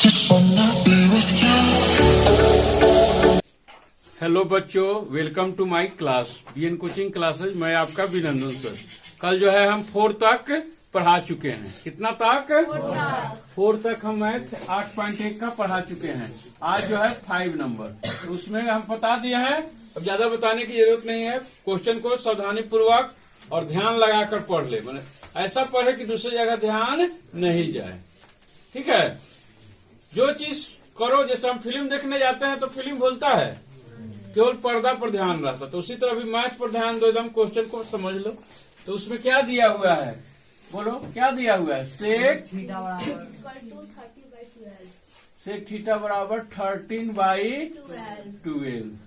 Hello बच्चों, welcome to my class BN coaching classes. मैं आपका अभिनंदन सर। कल जो है हम 4 तक पढ़ा चुके हैं। कितना तक? 4 तक हम मैथ 8.1 का पढ़ा चुके हैं। आज जो है 5 नंबर, तो उसमें हम बता दिए हैं। अब ज्यादा बताने की जरूरत नहीं है। क्वेश्चन को सावधानी पूर्वक और ध्यान लगाकर पढ़ ले, मतलब ऐसा पढ़े कि दूसरी जगह ध्यान नहीं जाए। ठीक है, जो चीज करो, जैसे हम फिल्म देखने जाते हैं तो फिल्म बोलता है, केवल पर्दा पर ध्यान रहता। तो उसी तरह अभी मैथ पर ध्यान दो, एकदम क्वेश्चन को समझ लो। तो उसमें क्या दिया हुआ है, बोलो क्या दिया हुआ है? सेक थीटा बराबर 13/12।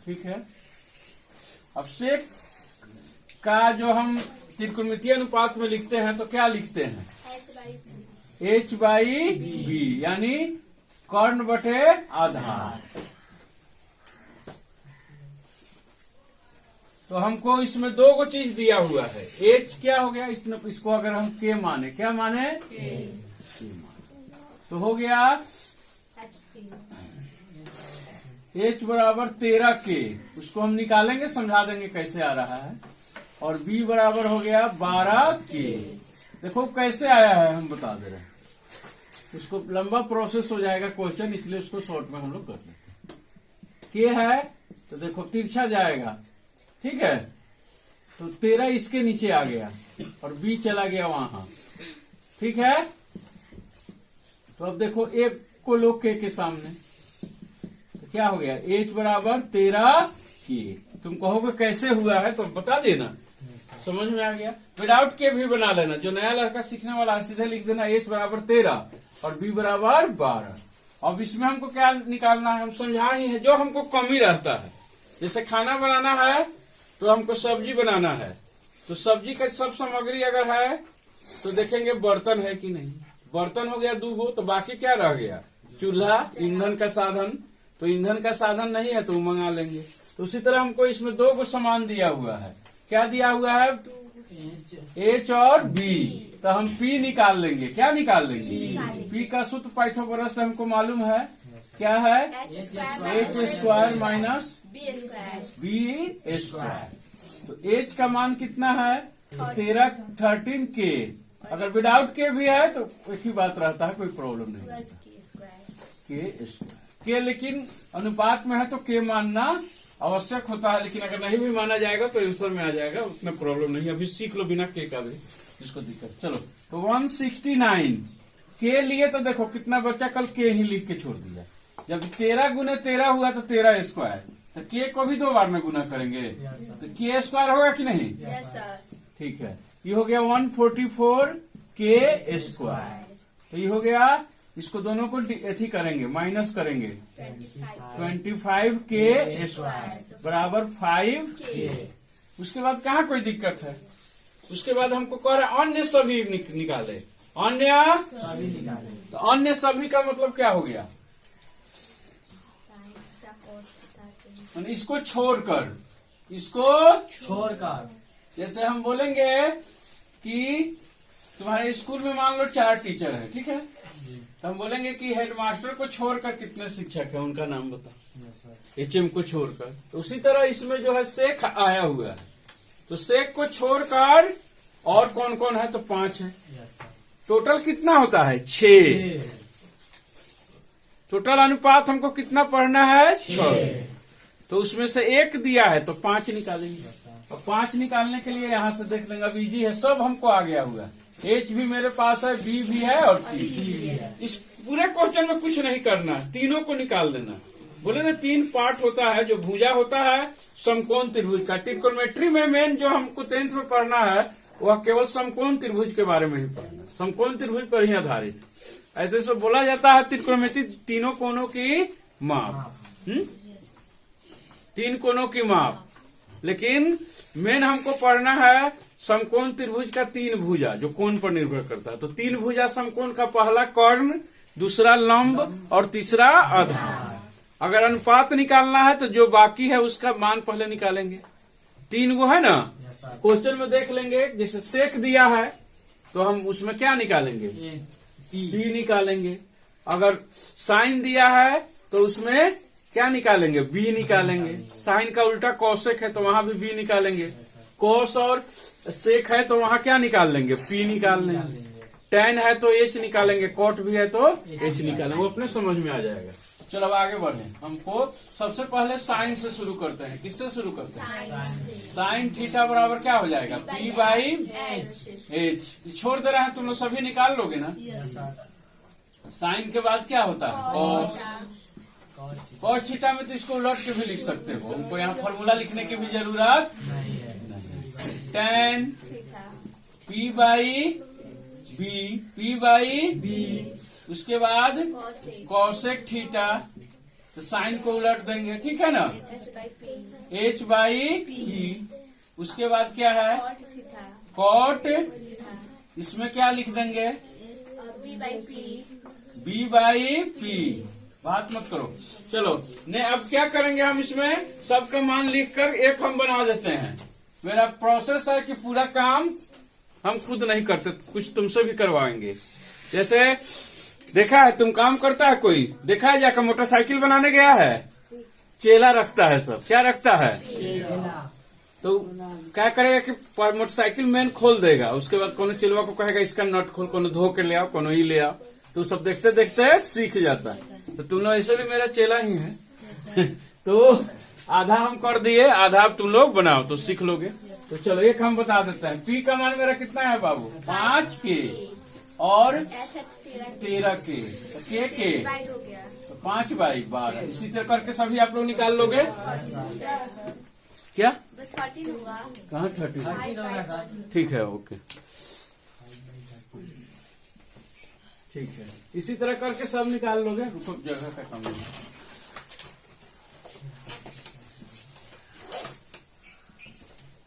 ठीक है, अब सेक का जो हम त्रिकोणमितीय अनुपात में लिखते हैं तो क्या लिखते हैं? h/b, यानी कर्ण बटे आधार। तो हमको इसमें दो को चीज दिया हुआ है। h क्या हो गया? इसको अगर हम k माने, क्या माने? k तो हो गया h बराबर 13k। उसको हम निकालेंगे, समझा देंगे कैसे आ रहा है। और b बराबर हो गया 12k। देखो कैसे आया है, हम बता दे रहे हैं। उसको लंबा प्रोसेस हो जाएगा क्वेश्चन, इसलिए उसको शॉर्ट में हम लोग कर लेते हैं। k है तो देखो तिरछा जाएगा, ठीक है। तो 13 इसके नीचे आ गया और b चला गया वहां, ठीक है। तो अब देखो a को लो k के सामने, तो क्या हो गया? h बराबर 13k। तुम कहोगे कैसे हुआ है, तो बता देना, समझ में आ गया। विदाउट के भी बना लेना। जो नया लड़का सीखने वाला है सीधे लिख देना h बराबर 13 और b बराबर 12। अब इसमें हमको क्या निकालना है, हम समझा ही है। जो हमको कमी रहता है, जैसे खाना बनाना है तो हमको सब्जी बनाना है, तो सब्जी का सब सामग्री अगर है तो देखेंगे बर्तन है कि नहीं। बर्तन हो गया 2 गो, तो बाकी क्या रह गया? चूल्हा, ईंधन का साधन। तो ईंधन का साधन नहीं है तो मंगा लेंगे। तो उसी तरह हमको इसमें 2 को सामान दिया हुआ है। क्या दिया हुआ है? h और b। तो हम p निकाल लेंगे। क्या निकाल लेंगे? p का सूत्र पाइथागोरस से हमको मालूम है। क्या है? h² minus b²। तो h का मान कितना है? 13k। अगर विदाउट के भी है तो एक ही बात रहता है, कोई प्रॉब्लम नहीं रहता। k लेकिन अनुपात में है तो k मानना आवश्यक होता है, लेकिन अगर नहीं भी माना जाएगा तो आंसर में आ जाएगा, उतना प्रॉब्लम नहीं। अभी सीख लो बिना के का भी, जिसको दिक्कत। चलो, तो 169 के लिए तो देखो कितना बच्चा कल के ही लिख के छोड़ दिया। जब 13 गुने 13 हुआ तो 13²। तो के को भी 2 बार में गुना करेंगे तो k² होगा कि नहीं? ठीक है, ये हो गया 144k²। तो ये हो गया, इसको दोनों को एथी करेंगे, माइनस करेंगे। 25k² बराबर 5k। उसके बाद कहाँ कोई दिक्कत है? उसके बाद हमको कह रहा है अन्य सभी निकाले। अन्य सभी निकाले, तो अन्य सभी का मतलब क्या हो गया? इसको छोड़कर, जैसे हम बोलेंगे कि तुम्हारे स्कूल में मान लो 4 टीचर है, ठीक है। तो हम बोलेंगे कि हेडमास्टर को छोड़कर कितने शिक्षक है, उनका नाम बता। HM को छोड़कर। तो उसी तरह इसमें जो है सेक आया हुआ है, तो सेक को छोड़कर और कौन कौन है? तो 5 है। टोटल कितना होता है? 6। टोटल अनुपात हमको कितना पढ़ना है? 6। तो उसमें से 1 दिया है तो 5 निकालेंगे। और 5 निकालने के लिए यहाँ से देख लेंगे, अब इजी है, सब हमको आ गया हुआ। h भी मेरे पास है, b भी है और p भी है। इस पूरे क्वेश्चन में कुछ नहीं करना, तीनों को निकाल देना। बोले ना 3 पार्ट होता है। जो भुजा होता है समकोण त्रिभुज का। ट्रिकोनोमेट्री में मेन जो हमको 10th में पढ़ना है वह केवल समकोण त्रिभुज के बारे में ही पढ़ना, समकोण त्रिभुज पर ही आधारित। ऐसे से बोला जाता है त्रिकोणमिति तीनों कोणों की माप, 3 कोणों की माप। लेकिन मेन हमको पढ़ना है समकोण त्रिभुज का 3 भुजा, जो कोण पर निर्भर करता है। तो 3 भुजा समकोण का, पहला कर्ण, दूसरा लंब और तीसरा आधार। अगर अनुपात निकालना है तो जो बाकी है उसका मान पहले निकालेंगे। 3 गो है ना, क्वेश्चन में देख लेंगे। जैसे सेक दिया है तो हम उसमें क्या निकालेंगे? p निकालेंगे। अगर साइन दिया है तो उसमें क्या निकालेंगे, बी निकालेंगे। साइन का उल्टा कौशिक है तो वहां भी बी निकालेंगे। कोस और सेक है तो वहां क्या निकाल लेंगे, पी निकाल लेंगे। टेन है तो एच निकालेंगे, कॉट भी है तो एच निकालेंगे। वो अपने समझ में आ जाएगा। चलो अब आगे बढ़े। हमको सबसे पहले साइन से शुरू करते हैं। किससे शुरू करते हैं? साइन थीटा बराबर क्या हो जाएगा, पी बाई एच। छोड़ दे रहे हैं तुम लोग, सभी निकाल लोगे ना। साइन के बाद क्या होता है, कॉस। कॉस थीटा में तो इसको उलट के भी लिख सकते हो, हमको यहाँ फॉर्मूला लिखने की भी जरूरत नहीं। Tan p by b, p by b, उसके बाद कॉसेक थीटा, तो साइन को उलट देंगे, ठीक है ना। एच बाई पी, उसके बाद क्या है, कॉट, इसमें क्या लिख देंगे, बी बाई पी। बात मत करो। चलो ने अब क्या करेंगे, हम इसमें सबका मान लिखकर एक हम बना देते हैं। मेरा प्रोसेस है कि पूरा काम हम खुद नहीं करते, कुछ तुमसे भी करवाएंगे। जैसे देखा है, तुम काम करता है कोई, देखा है जाकर मोटरसाइकिल बनाने गया है, चेला रखता है, सब क्या रखता है, तो क्या करेगा कि मोटरसाइकिल मेन खोल देगा, उसके बाद कोनो चेलवा को कहेगा इसका नट खोल, कोनो धो के ले आओ, कोनो ही ले आओ, तो सब देखते देखते सीख जाता है। तो तुम लोग ऐसे भी मेरा चेला ही है तो आधा हम कर दिए, आधा तुम लोग बनाओ तो सीख लोगे। तो चलो एक हम बता देते हैं। पी का मान मेरा कितना है बाबू, 5 के और 13 के तो 5 बाई 12। इसी तरह करके सभी आप लोग निकाल लोगे। क्या कहाँ 30? ठीक है, ओके, ठीक है। इसी तरह करके सब निकाल लोगे। रुको, जगह का कम है।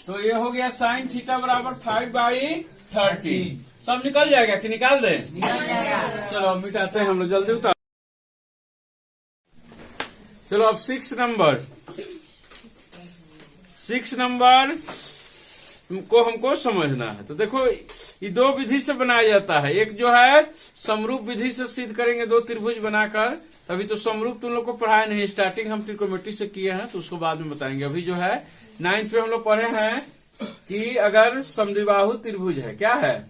तो ये हो गया साइन थीटा बराबर 5/30। सब निकल जाएगा कि निकाल दे? चलो अब मिटाते हैं हम लोग, जल्दी उतार। चलो अब 6 नंबर को हमको समझना है। तो देखो ये 2 विधि से बनाया जाता है। एक जो है समरूप विधि से सिद्ध करेंगे, 2 त्रिभुज बनाकर। अभी तो समरूप तुम लोग को पढ़ाया नहीं, स्टार्टिंग हम त्रिकोणमिति से किए हैं, तो उसको बाद में बताएंगे। अभी जो है 9th पे हम लोग पढ़े हैं कि अगर समद्विबाहु त्रिभुज है, क्या है,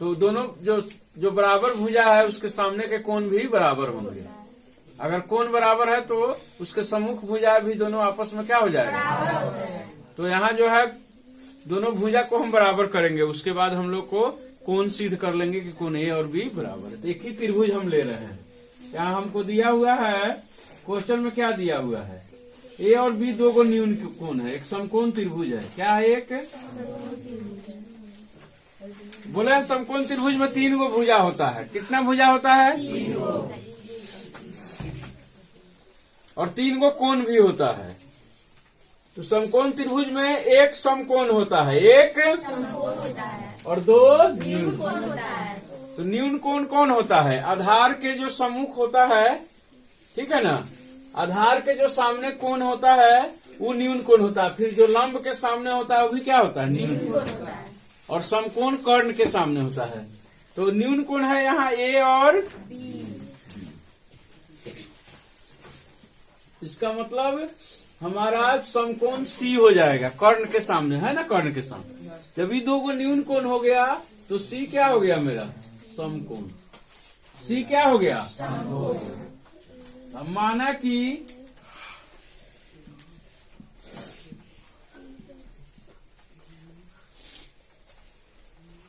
तो दोनों जो बराबर भुजा है उसके सामने के कोण भी बराबर होंगे। अगर कोण बराबर है तो उसके सम्मुख भुजा भी दोनों आपस में क्या हो जाएगा। तो यहाँ जो है दोनों भुजा को हम बराबर करेंगे, उसके बाद हम लोग को कोण सिद्ध कर लेंगे कि कोण ए और बी बराबर है। तो एक ही त्रिभुज हम ले रहे हैं। यहाँ हमको दिया हुआ है क्वेश्चन में, क्या दिया हुआ है, ए और बी 2 को न्यून कोण है, एक समकोण त्रिभुज है। क्या है, एक बोले समकोण त्रिभुज में 3 गो भुजा होता है। कितना भुजा होता है, 3 गो, और 3 गो कोण भी होता है। तो समकोण त्रिभुज में एक समकोण होता है, एक समकोण होता है और 2 न्यून कोण होता है। तो न्यून कोण कौन होता है, आधार के जो सम्मुख होता है, ठीक है ना, आधार के जो सामने कोण होता है वो न्यून कोण होता है। फिर जो लंब के सामने होता है वो भी क्या होता है, न्यून कोण होता है। और समकोण कर्ण के सामने होता है। तो न्यून कोण है यहाँ ए और बी। इसका मतलब हमारा समकोण सी हो जाएगा, कर्ण के सामने है ना, कर्ण के सामने। जब ये 2 को न्यून कोण हो गया तो सी क्या हो गया मेरा, समकोण। सी क्या हो गया, समकोण। अब माना कि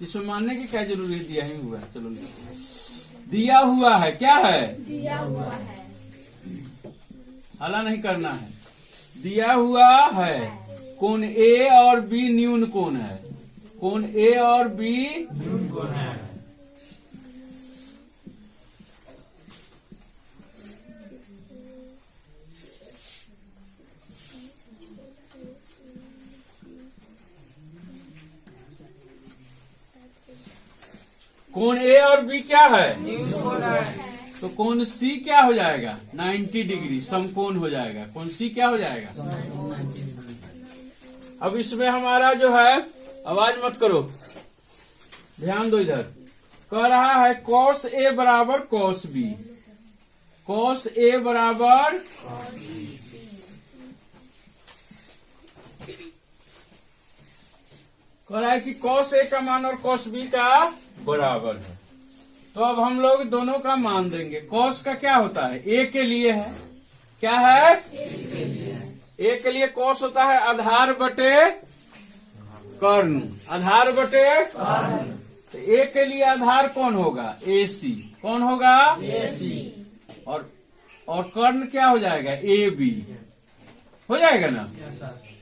इसमें मानने की क्या जरूरी है, दिया ही हुआ है। चलो दिया हुआ है, क्या है, दिया हुआ है, हला नहीं करना है। दिया हुआ है कोण ए और बी न्यून कोण है, कोण ए और बी न्यून कोण है। कोण ए और बी क्या है, न्यून कोण है। तो कोण सी क्या हो जाएगा, 90 डिग्री समकोण हो जाएगा। कोण सी क्या हो जाएगा। अब इसमें हमारा जो है, आवाज मत करो, ध्यान दो इधर। कह रहा है cos A बराबर cos B। cos A बराबर कह रहा है कि cos A का मान और cos B का बराबर है। तो अब हम लोग दोनों का मान देंगे। cos का क्या होता है? A के लिए है, क्या है? A के लिए cos होता है आधार बटे कर्ण। आधार बटे तो A के लिए आधार कौन होगा? AC। कौन होगा? AC। और कर्ण क्या हो जाएगा? AB। हो जाएगा ना?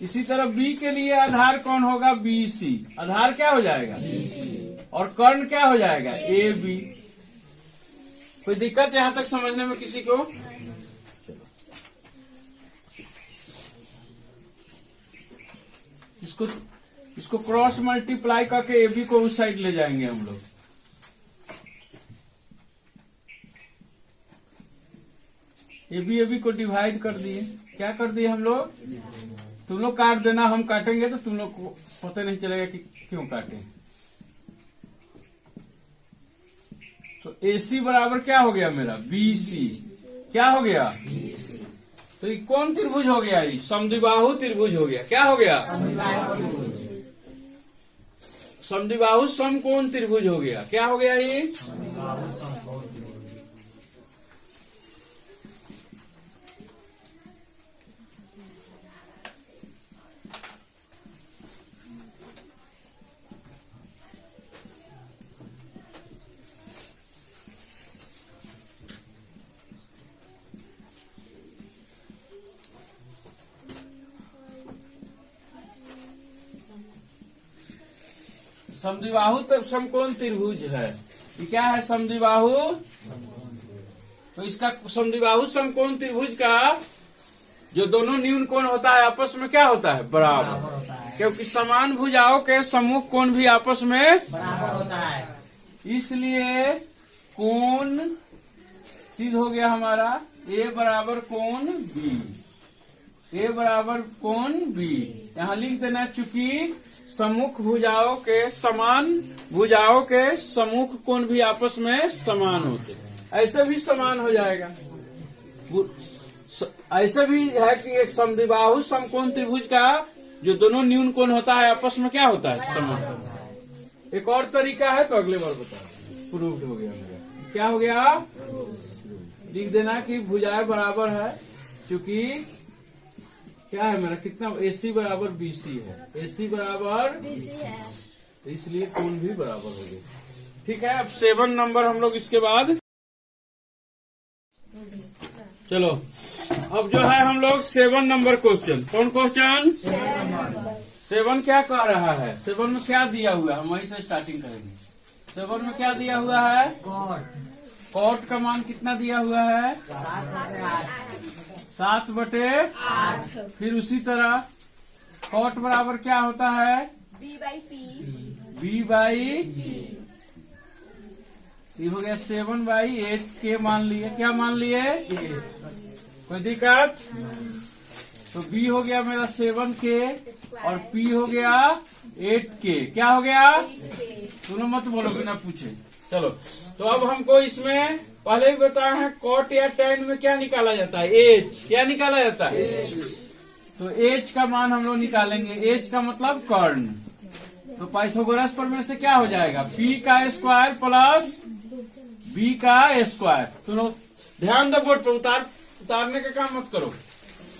इसी तरह B के लिए आधार कौन होगा? BC। आधार क्या हो जाएगा? BC। और कर्ण क्या हो जाएगा? AB। कोई दिक्कत यहां तक समझने में किसी को? इसको क्रॉस मल्टीप्लाई करके AB को उस साइड ले जाएंगे हम लोग। AB को डिवाइड कर दिए। क्या कर दिए हम लोग? तुम लोग काट देना, हम काटेंगे तो तुम लोग को पता नहीं चलेगा कि क्यों काटे। तो AC बराबर क्या हो गया मेरा? BC। क्या हो गया? BC। तो ये कौन त्रिभुज हो गया? ये समद्विबाहु त्रिभुज हो गया। क्या हो गया? समद्विबाहु समकोण त्रिभुज हो गया। क्या हो गया ये? समद्विबाहु समकोण त्रिभुज है। ये क्या है? समद्विबाहु। तो इसका समद्विबाहु समकोण त्रिभुज का जो दोनों न्यून कोण होता है आपस में क्या होता है? बराबर। क्योंकि समान भुजाओं के सम्मुख कोण भी आपस में बराबर होता है, इसलिए कोण सिद्ध हो गया हमारा A बराबर कोण B। A बराबर कोण B। यहाँ लिख देना, चूंकि सम्मुख भुजाओं के समान भुजाओं के सम्मुख कोण भी आपस में समान होते हैं। ऐसे भी समान हो जाएगा। ऐसे भी है कि एक समद्विबाहु समकोण त्रिभुज का जो दोनों न्यून कोण होता है आपस में क्या होता है? समान। एक और तरीका है तो अगले बार बता। प्रूव्ड हो गया मेरा। क्या हो गया? लिख देना कि भुजाएं बराबर है, क्योंकि क्या है मेरा? कितना? AC बराबर BC है। AC बराबर BC है, इसलिए कोण भी बराबर हो गया। ठीक है। अब 7 नंबर हम लोग इसके बाद चलो। अब जो है हम लोग 7 नंबर क्वेश्चन। कौन क्वेश्चन? 7 क्या कह रहा है? 7 में क्या दिया हुआ है? हम वहीं से स्टार्टिंग करेंगे। 7 में क्या दिया हुआ है? कॉट का मान कितना दिया हुआ है? 7/8। फिर उसी तरह कॉट बराबर क्या होता है? B/P। ये हो गया 7/8 के मान लिए। क्या मान लिए? कोई दिक्कत? तो B हो गया मेरा 7K और P हो गया 8K। क्या हो गया? सुनो मत बोलो बिना पूछे। चलो, तो अब हमको इसमें पहले ही बताया है कॉट या टैन में क्या निकाला जाता है? एच। क्या निकाला जाता है? तो एच का मान हम लोग निकालेंगे। एच का मतलब कर्ण। तो पाइथागोरस प्रमेय से क्या हो जाएगा? P का स्क्वायर प्लस B का स्क्वायर। सुनो, ध्यान दो बोर्ड पर। उतारने का काम मत करो,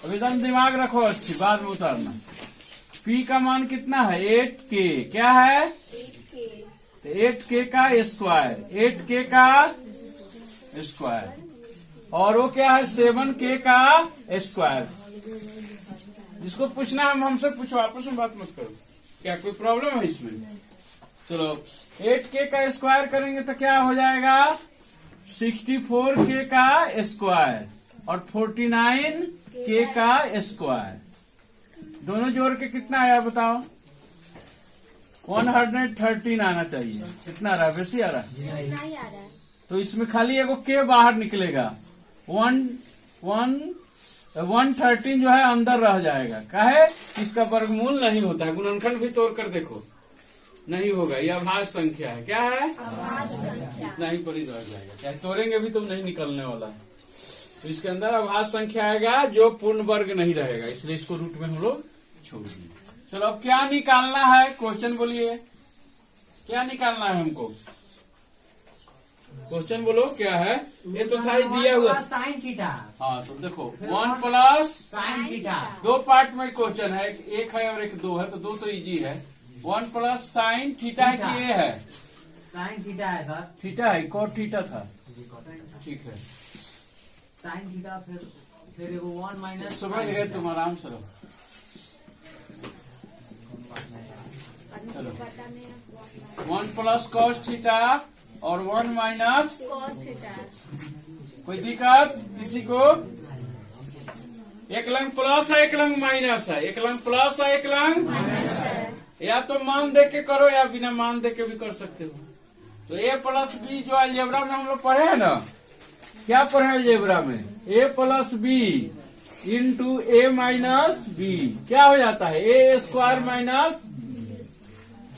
अब एकदम दिमाग रखो अच्छी, बाद में उतारना। P का मान कितना है? 8K। क्या है? 8K। 8K का स्क्वायर। 8K का स्क्वायर। और वो क्या है? 7K का स्क्वायर। जिसको पूछना है हमसे पूछो, आपस में बात मत करो। क्या कोई प्रॉब्लम है इसमें? चलो, 8K का स्क्वायर करेंगे तो क्या हो जाएगा? 64K का स्क्वायर और 49K का स्क्वायर। दोनों जोड़ के कितना आया बताओ? 113 आना चाहिए। कितना आ रहा है? वैसे आ रहा है? तो इसमें खाली एगो K बाहर निकलेगा। 113 जो है अंदर रह जाएगा। काहे? इसका वर्गमूल नहीं होता है। गुणनखंड भी तोड़ कर देखो, नहीं होगा, ये अभाज्य संख्या है। क्या है? अभाज्य संख्या। इतना ही पर ही रह जाएगा, चाहे तोड़ेंगे भी तो नहीं निकलने वाला है। तो इसके अंदर अभाज्य संख्या आएगा जो पूर्ण वर्ग नहीं रहेगा, इसलिए इसको रूट में हम लोग छोड़ दिए। चलो अब क्या निकालना है, क्वेश्चन बोलिए, क्या निकालना है हमको? क्वेश्चन बोलो क्या है? ये तो था ही दिया हुआ साइन थीटा। हाँ तो देखो 1 प्लस साइन थीटा। दो पार्ट में क्वेश्चन है, एक है और एक दो है, तो दो तो इजी है। 1 प्लस साइन थीटा है कि ये है? साइन थीटा है सर। थीटा है, कॉट थीटा था। ठीक है, साइन थीटा फिर एगो 1 माइनस समझ गए तुम, आराम से रहो। चलो 1 प्लस कॉस थीटा और 1 माइनस cos थीटा। कोई दिक्कत किसी को? एक लंग प्लस है, एक लंग माइनस है, एक लंग प्लस है, एक लंग माइनस है। या तो मान दे के करो या बिना मान दे के भी कर सकते हो। तो a प्लस बी जो अलजेब्रा में हम लोग पढ़े हैं ना, क्या पढ़े अलजेब्रा में? a plus b into a minus b क्या हो जाता है? A square minus.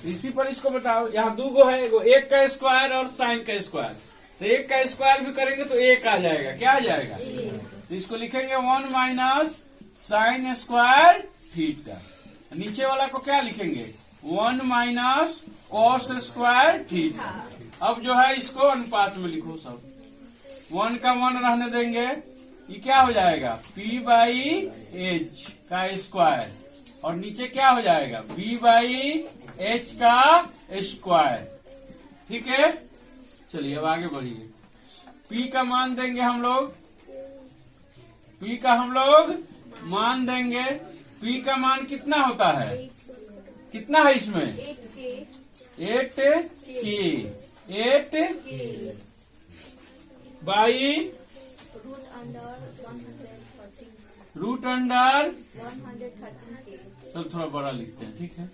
इसी पर इसको बताओ, यहाँ दो गो है, एगो एक का स्क्वायर और साइन का स्क्वायर। तो एक का स्क्वायर भी करेंगे तो एक आ जाएगा, क्या आ जाएगा? तो इसको लिखेंगे 1 माइनस साइन स्क्वायर थीटा। नीचे वाला को क्या लिखेंगे? 1 माइनस कॉस स्क्वायर थीटा। अब जो है इसको अनुपात में लिखो सब, 1 का 1 रहने देंगे, ये क्या हो जाएगा? p बाई एच का स्क्वायर, और नीचे क्या हो जाएगा? b बाई एच का स्क्वायर। ठीक है, चलिए अब आगे बढ़िए। p का मान देंगे हम लोग, p का हम लोग मान देंगे। p का मान कितना होता है? कितना है इसमें? 8 के बाई रूट अंडर 113 के। चल थोड़ा बड़ा लिखते हैं, ठीक है।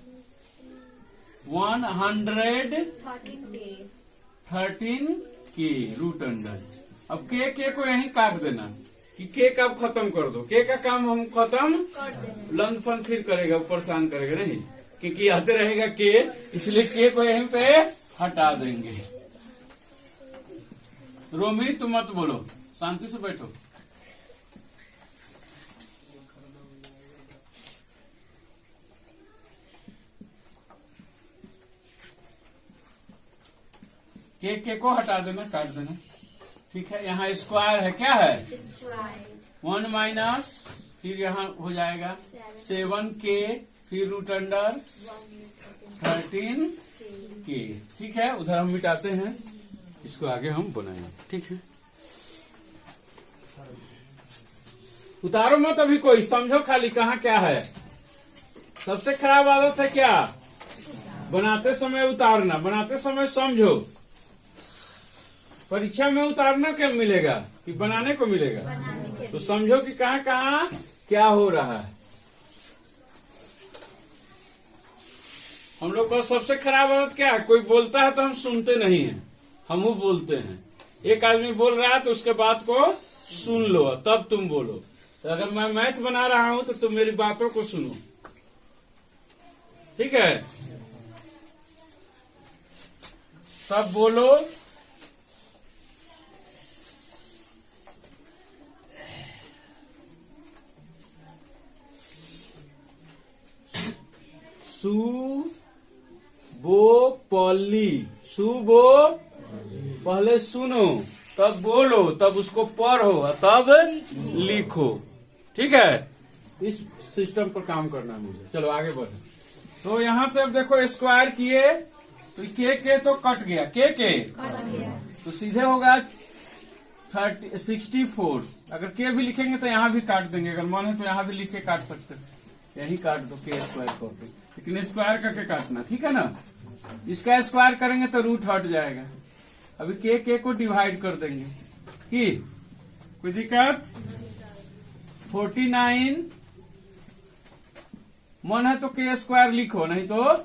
113 के रूट अंडर। अब के को यहीं काट देना कि के का खत्म कर दो, के का काम हम खत्म कर देंगे। लंद फन फिर करेगा, परेशान करेगा नहीं, क्योंकि आते रहेगा के, इसलिए के को यहीं पे हटा देंगे। रोमी तुम मत बोलो, शांति से बैठो। के को हटा देना, काट देना, ठीक है। यहाँ स्क्वायर है, क्या है? स्क्वायर 1 माइनस, फिर यहाँ हो जाएगा 7 के, फिर रूट अंडर 13 के। ठीक है, उधर हम मिटाते हैं, इसको आगे हम बनाएंगे, ठीक है। उतारो मत अभी कोई, समझो खाली कहाँ क्या है। सबसे खराब आदत है क्या? बनाते समय उतारना, बनाते समय समझो। परीक्षा में उतारना क्या मिलेगा कि बनाने को मिलेगा? बनाने के तो समझो कि कहाँ कहाँ क्या हो रहा है। हम लोग का सबसे खराब आदत क्या है? कोई बोलता है तो हम सुनते नहीं हैं, हम वो बोलते हैं। एक आदमी बोल रहा है तो उसके बात को सुन लो तब तुम बोलो। तो अगर मैं मैथ बना रहा हूं तो तुम मेरी बातों को सुनो, ठीक है, तब बोलो। सुबो पहले सुनो तब बोलो, तब उसको पढ़ो तब लिखो, ठीक है। इस सिस्टम पर काम करना है मुझे। चलो आगे बढ़ो। तो यहाँ से अब देखो स्क्वायर किए तो के तो कट गया, के कट गया। तो सीधे होगा 64। अगर के भी लिखेंगे तो यहाँ भी काट देंगे, अगर मन है तो यहाँ भी लिख के काट सकते हैं, यही काट दो के स्क्वायर करके, लेकिन स्क्वायर करके काटना, ठीक है ना। इसका स्क्वायर करेंगे तो रूट हट जाएगा। अभी के को डिवाइड कर देंगे कि कोई दिक्कत? 49 मन है तो के स्क्वायर लिखो, नहीं तो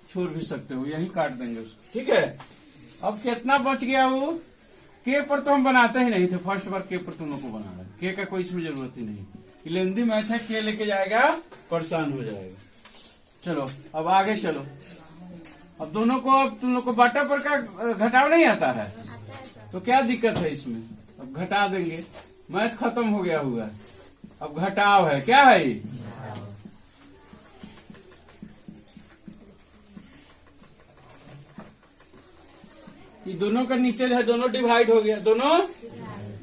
छोड़ भी सकते हो, यही काट देंगे उसको, ठीक है। अब कितना बच गया? वो के पर तो हम बनाते ही नहीं थे, फर्स्ट बार के पर तुम लोग को बना रहे, के का कोई इसमें जरूरत ही नहीं। लेंदी मैथ है, के लेके जाएगा परेशान हो जाएगा। चलो अब आगे चलो। अब दोनों को, अब तुम लोग को बाटा पर का घटाव नहीं आता है, आता है सर। तो क्या दिक्कत है इसमें? अब घटा देंगे, मैथ खत्म हो गया हुआ है। अब घटाव है, क्या है ये? ये दोनों का नीचे है, दोनों डिवाइड हो गया, दोनों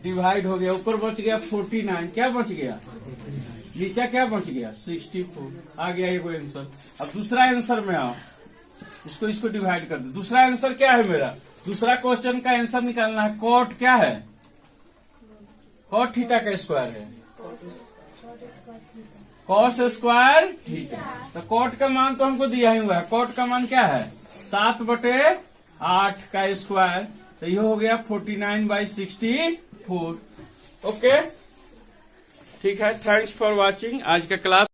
डिवाइड हो गया। ऊपर बच गया 49, क्या बच गया? नीचे क्या बच गया? 64। आ गया ये कोई आंसर। अब दूसरा आंसर में आओ, इसको डिवाइड कर दो। दूसरा आंसर क्या है मेरा? दूसरा क्वेश्चन का आंसर निकालना है। कॉट क्या है? कॉट थीटा का स्क्वायर है, कॉस स्क्वायर थीटा। तो कॉट का मान तो हमको दिया ही हुआ है। कॉट का मान क्या है? 7/8 का स्क्वायर। तो ये हो गया 49/64। ओके, ठीक है। Thanks for watching. आज का क्लास